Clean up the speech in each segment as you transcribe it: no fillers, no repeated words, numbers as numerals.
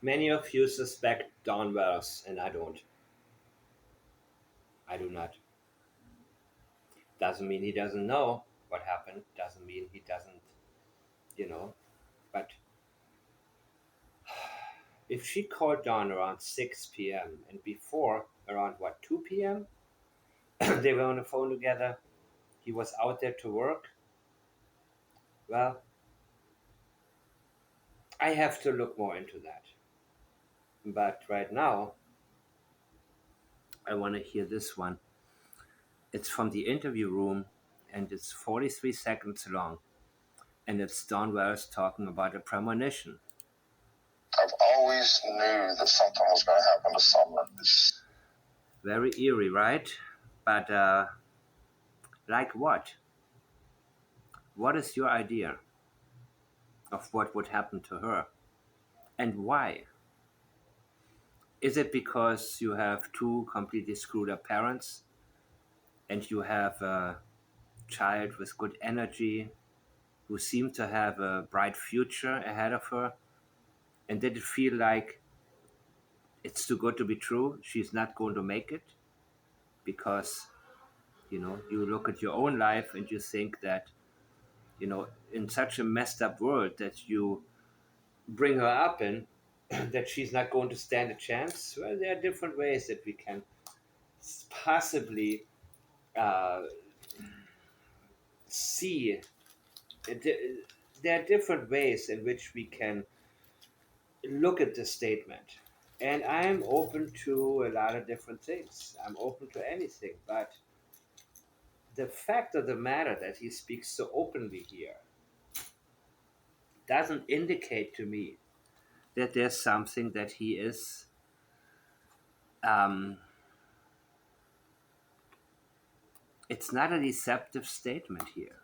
Many of you suspect Don Wells, and I don't. I do not. Doesn't mean he doesn't know what happened. Doesn't mean he doesn't, you know. But if she called Don around 6 p.m. and before around what 2 p.m. they were on the phone together, he was out there to work. Well, I have to look more into that. But right now, I want to hear this one. It's from the interview room and it's 43 seconds long. And it's Don Wells talking about a premonition. I've always knew that something was going to happen to Summer. Very eerie, right? But like what? What is your idea of what would happen to her? And why? Is it because you have two completely screwed up parents and you have a child with good energy who seem to have a bright future ahead of her? And did it feel like it's too good to be true? She's not going to make it? Because, you look at your own life and you think that, in such a messed up world that you bring her up in, that she's not going to stand a chance. Well, there are different ways that we can possibly uh, see. There are different ways in which we can look at this statement. And I'm open to a lot of different things. I'm open to anything. But the fact of the matter that he speaks so openly here doesn't indicate to me that there's something that he is um, it's not a deceptive statement here.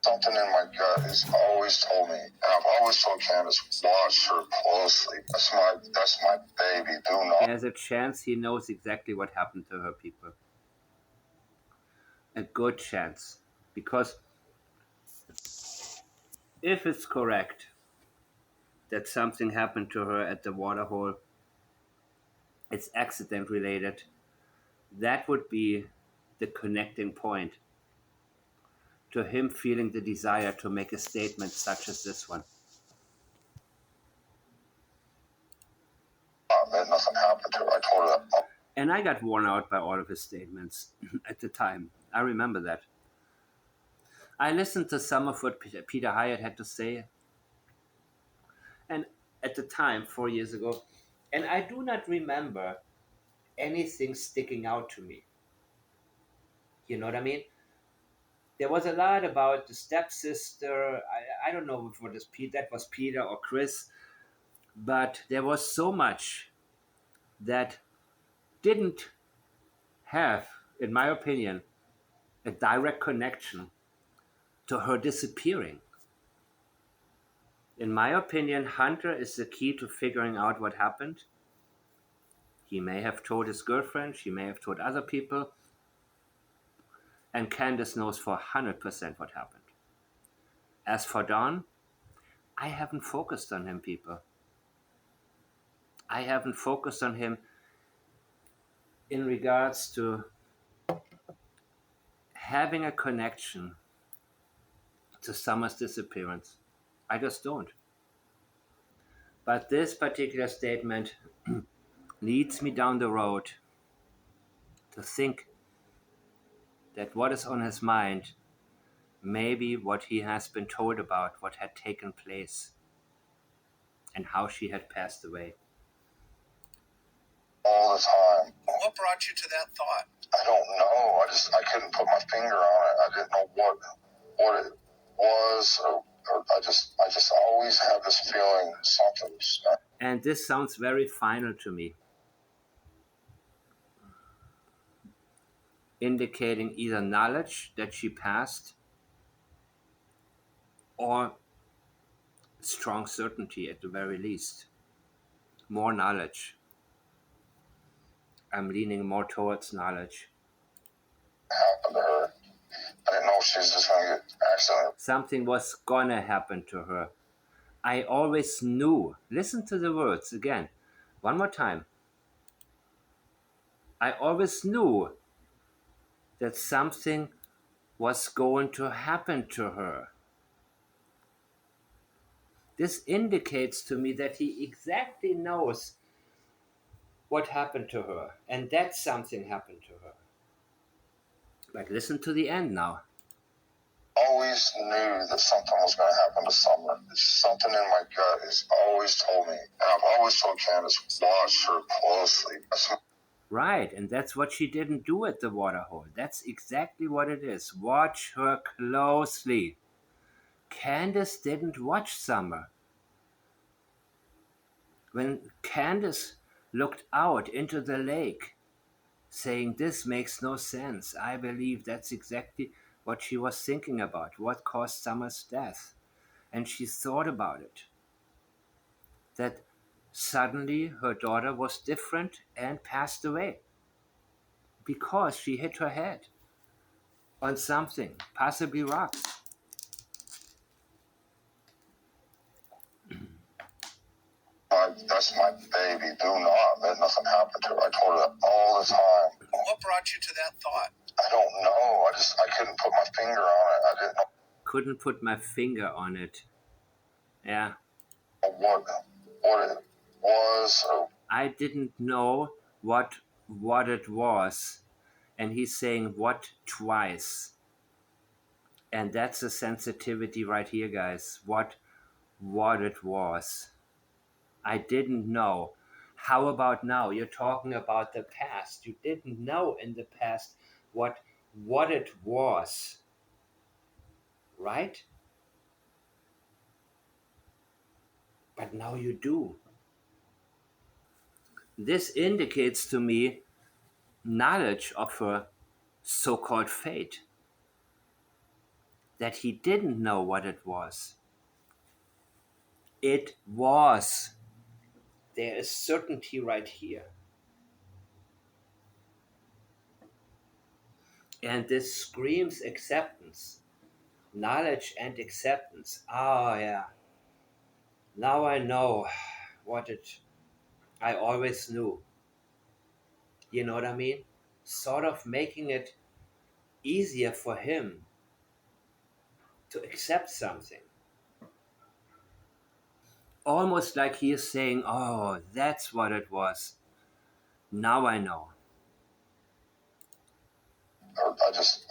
Something in my gut has always told me, and I've always told Candace, watch her closely. That's my baby. Do not. There's a chance he knows exactly what happened to her, people. A good chance. Because if it's correct that something happened to her at the waterhole, it's accident related, that would be the connecting point to him feeling the desire to make a statement such as this one. That nothing happened to her. I told her that. And I got worn out by all of his statements at the time. I remember that. I listened to some of what Peter Hyatt had to say, and at the time, 4 years ago, and I do not remember anything sticking out to me. You know what I mean? There was a lot about the stepsister. I don't know if that was Peter or Chris, but there was so much that didn't have, in my opinion, a direct connection to her disappearing. In my opinion, Hunter is the key to figuring out what happened. He may have told his girlfriend, she may have told other people, and Candace knows for 100% what happened. As for Don, I haven't focused on him, people. I haven't focused on him in regards to having a connection to Summer's disappearance. I just don't. But this particular statement leads me down the road to think that what is on his mind may be what he has been told about what had taken place and how she had passed away. All the time. What brought you to that thought? I don't know. I couldn't put my finger on it. I didn't know what it was, or I just always have this feeling something's. And this sounds very final to me, indicating either knowledge that she passed or strong certainty at the very least. More knowledge. I'm leaning more towards knowledge. Happened to her. I didn't know if she's just gonna get accident. Something was gonna happen to her. I always knew. Listen to the words again. One more time. I always knew that something was going to happen to her. This indicates to me that he exactly knows what happened to her and that something happened to her. But listen to the end now. Always knew that something was going to happen to Summer. Something in my gut has always told me, and I've always told Candace, watch her closely. Right, and that's what she didn't do at the waterhole. That's exactly what it is. Watch her closely. Candace didn't watch Summer. When Candace looked out into the lake, saying, "This makes no sense," I believe that's exactly what she was thinking about, what caused Summer's death. And she thought about it. That suddenly her daughter was different and passed away because she hit her head on something, possibly rocks. That's my baby. Do not let nothing happen to her. I told her that all the time. What brought you to that thought? I don't know. I couldn't put my finger on it. I didn't know. Couldn't put my finger on it. Yeah. What it was. I didn't know what it was. And he's saying what twice. And that's a sensitivity right here, guys. What it was. I didn't know. How about now? You're talking about the past. You didn't know in the past what it was. Right? But now you do. This indicates to me knowledge of her so-called fate. That he didn't know what it was. It was. There is certainty right here. And this screams acceptance. Knowledge and acceptance. Oh, yeah. Now I know what I always knew. You know what I mean? Sort of making it easier for him to accept something. Almost like he is saying, oh, that's what it was. Now I know. I just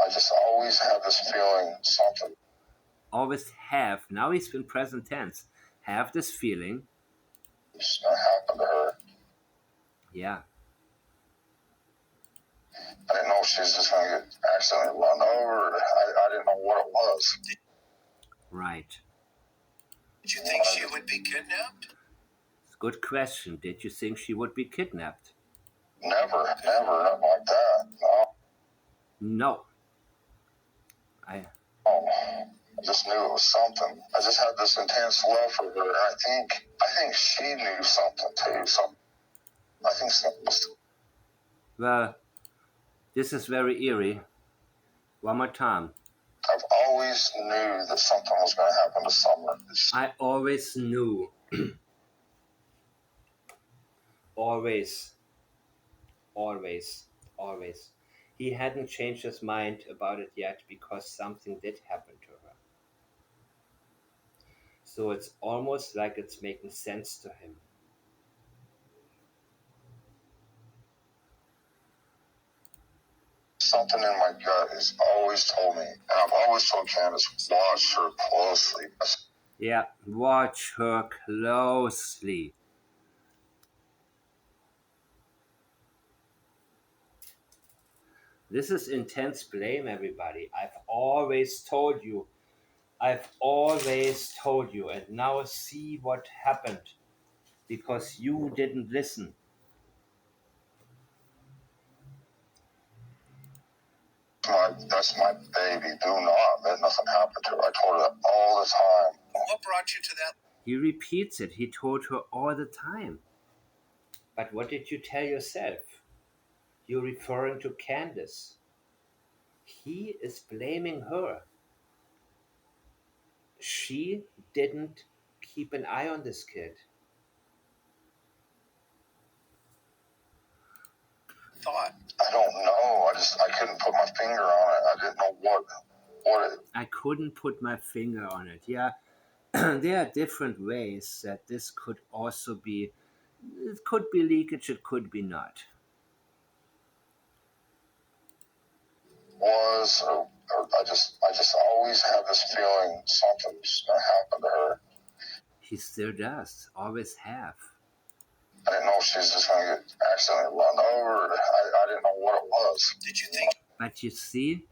always have this feeling something. Always have. Now he's been present tense. Have this feeling. It's going to happen to her. Yeah. I didn't know she was just going to get accidentally run over. I didn't know what it was. Right. Did you think she would be kidnapped? Good question. Did you think she would be kidnapped? Never, nothing like that. No. No. I just knew it was something. I just had this intense love for her. I think she knew something too. I think something was. Well, this is very eerie. One more time. I've always knew that something was going to happen to Summer. I always knew. Always. He hadn't changed his mind about it yet because something did happen to her. So it's almost like it's making sense to him. Something in my gut has always told me, and I've always told Candace, watch her closely. Yeah, watch her closely. This is intense blame, everybody. I've always told you, and now see what happened because you didn't listen. That's my baby. Do not let nothing happen to her. I told her that all the time. What brought you to that? He repeats it. He told her all the time. But what did you tell yourself? You're referring to Candace. He is blaming her. She didn't keep an eye on this kid. Thought. I don't know. I couldn't put my finger on it. I didn't know what it. I couldn't put my finger on it. Yeah, there are different ways that this could also be. It could be leakage. It could be not. Was I just always have this feeling something's gonna happen to her. He still does. Always have. I didn't know if she was just gonna get accidentally run over. I didn't know what it was. Did you think? But you see,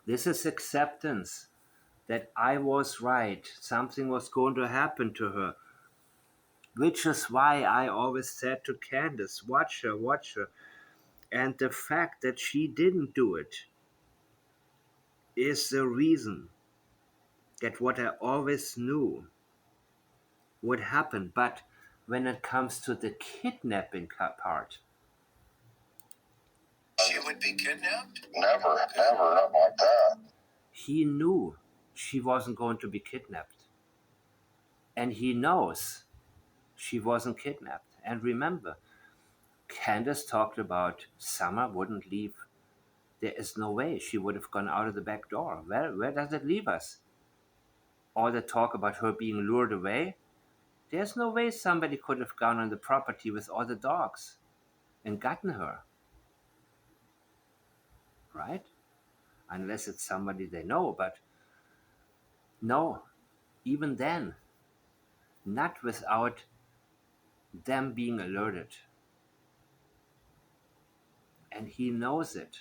this is acceptance that I was right. Something was going to happen to her. Which is why I always said to Candace, watch her, watch her. And the fact that she didn't do it is the reason that what I always knew would happen. But when it comes to the kidnapping part, She would be kidnapped? Never, never, not like that. he knew she wasn't going to be kidnapped. And he knows she wasn't kidnapped. And remember, Candace talked about Summer wouldn't leave. There is no way she would have gone out of the back door. Where does it leave us? All the talk about her being lured away? There's no way somebody could have gone on the property with all the dogs and gotten her, right? Unless it's somebody they know, but no, even then, not without them being alerted. And he knows it.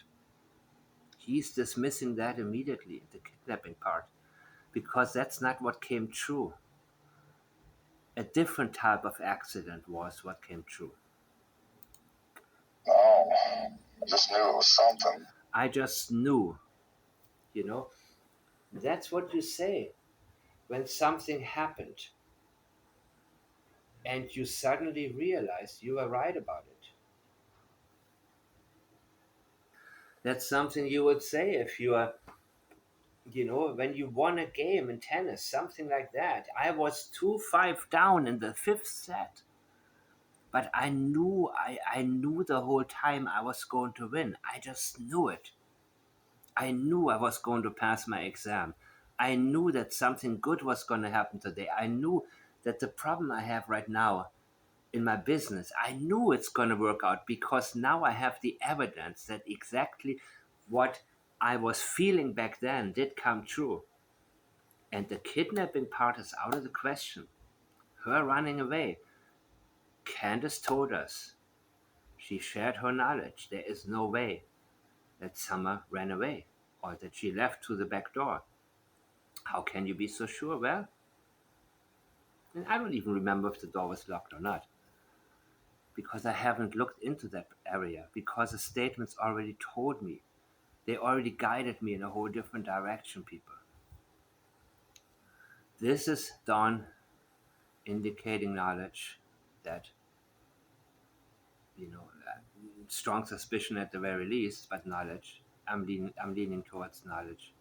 He's dismissing that immediately, the kidnapping part, because that's not what came true. A different type of accident was what came true. No, I just knew it was something. I just knew, you know, that's what you say when something happened and you suddenly realize you were right about it. That's something you would say if you are, when you won a game in tennis, something like that. I was 2-5 down in the fifth set, but I knew the whole time I was going to win. I just knew it. I knew I was going to pass my exam. I knew that something good was going to happen today. I knew that the problem I have right now in my business, I knew it's going to work out because now I have the evidence that exactly what I was feeling back then did come true. And the kidnapping part is out of the question. Her running away. Candace told us. She shared her knowledge. There is no way that Summer ran away or that she left through the back door. How can you be so sure? Well, and I don't even remember if the door was locked or not because I haven't looked into that area because the statements already told me. They already guided me in a whole different direction, people. This is Dawn indicating knowledge that, strong suspicion at the very least, but knowledge. I'm leaning towards knowledge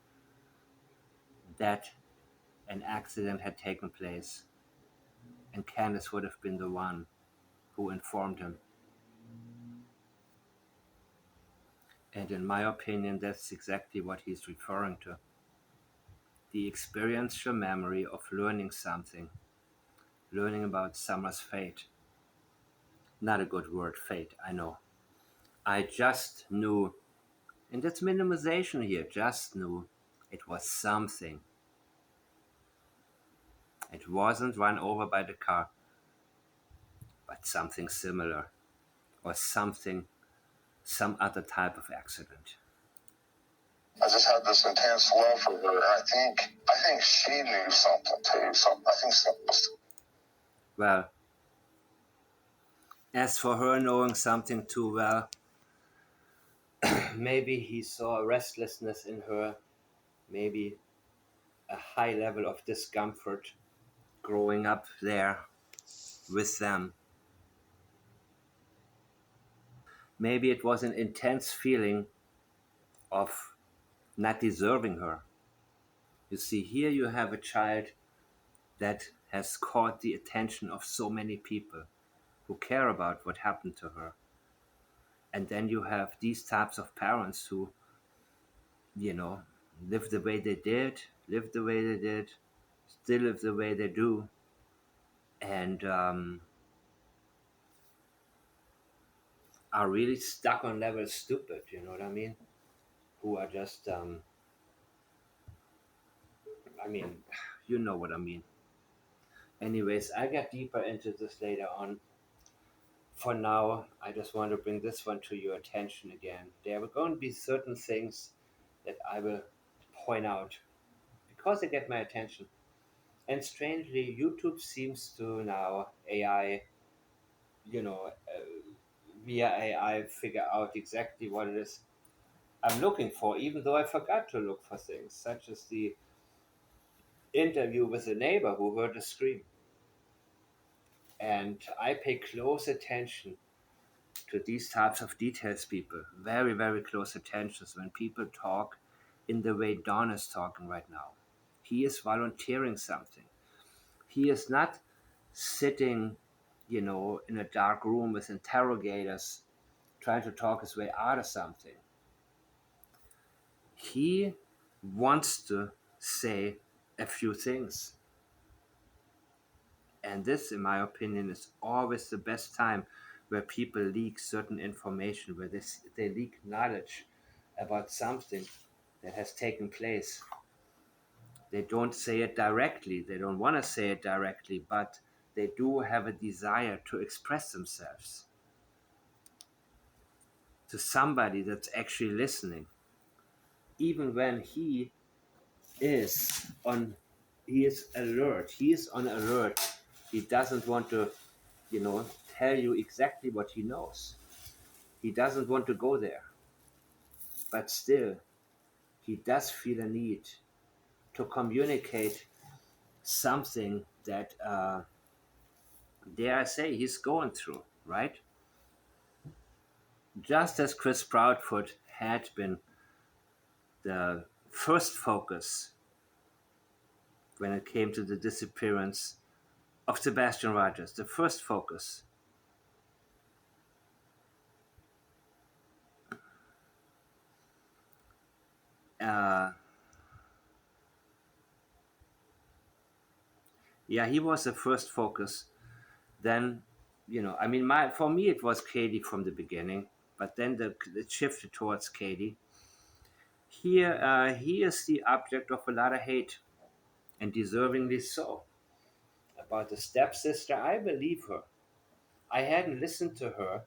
that an accident had taken place, and Candace would have been the one who informed him. And in my opinion, that's exactly what he's referring to. The experiential memory of learning something, learning about Summer's fate. Not a good word, fate, I know. I just knew, and that's minimization here, just knew it was something. It wasn't run over by the car, but something similar, or some other type of accident. I just had this intense love for her. I think she knew something too. I think something. Well, as for her knowing something too well, maybe he saw a restlessness in her, maybe a high level of discomfort growing up there with them. Maybe it was an intense feeling of not deserving her. You see, here you have a child that has caught the attention of so many people who care about what happened to her. And then you have these types of parents who, you know, live the way they did, live the way they did, still live the way they do, and are really stuck on level stupid, you know what I mean? Who are just, I mean, you know what I mean. Anyways, I get deeper into this later on. For now, I just want to bring this one to your attention again. There are going to be certain things that I will point out because they get my attention. And strangely, YouTube seems to now AI, you know, via AI figure out exactly what it is I'm looking for, even though I forgot to look for things, such as the interview with a neighbor who heard a scream. And I pay close attention to these types of details, people. Very, very close attention when people talk in the way Don is talking right now. He is volunteering something. He is not sitting, in a dark room with interrogators trying to talk his way out of something. He wants to say a few things. And this, in my opinion, is always the best time where people leak certain information, where they leak knowledge about something that has taken place. They don't say it directly, they don't want to say it directly, but they do have a desire to express themselves to somebody that's actually listening, even when is on he is alert, he is on alert. He doesn't want to, you know, tell you exactly what he knows. He doesn't want to go there, but still, he does feel a need to communicate something that, dare I say, he's going through, right? Just as Chris Proudfoot had been the first focus when it came to the disappearance of Sebastian Rogers, the first focus. Uh, yeah, he was the first focus. Then, I mean, for me it was Katie from the beginning, but then it shifted towards Katie. Here, he is the object of a lot of hate, and deservingly so. About the stepsister, I believe her. I hadn't listened to her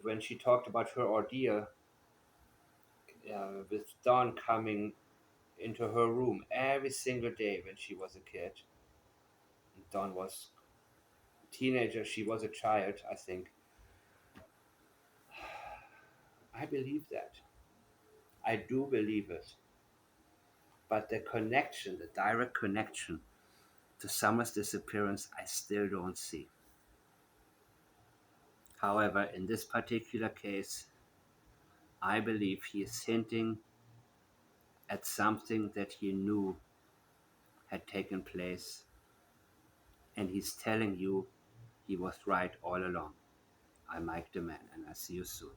when she talked about her ordeal with Dawn coming into her room every single day when she was a kid. Dawn was a teenager, she was a child, I think. I believe that. I do believe it. But the connection, the direct connection to Summer's disappearance, I still don't see. However, in this particular case, I believe he is hinting at something that he knew had taken place, and he's telling you he was right all along. I'm Mike the Man, and I'll see you soon.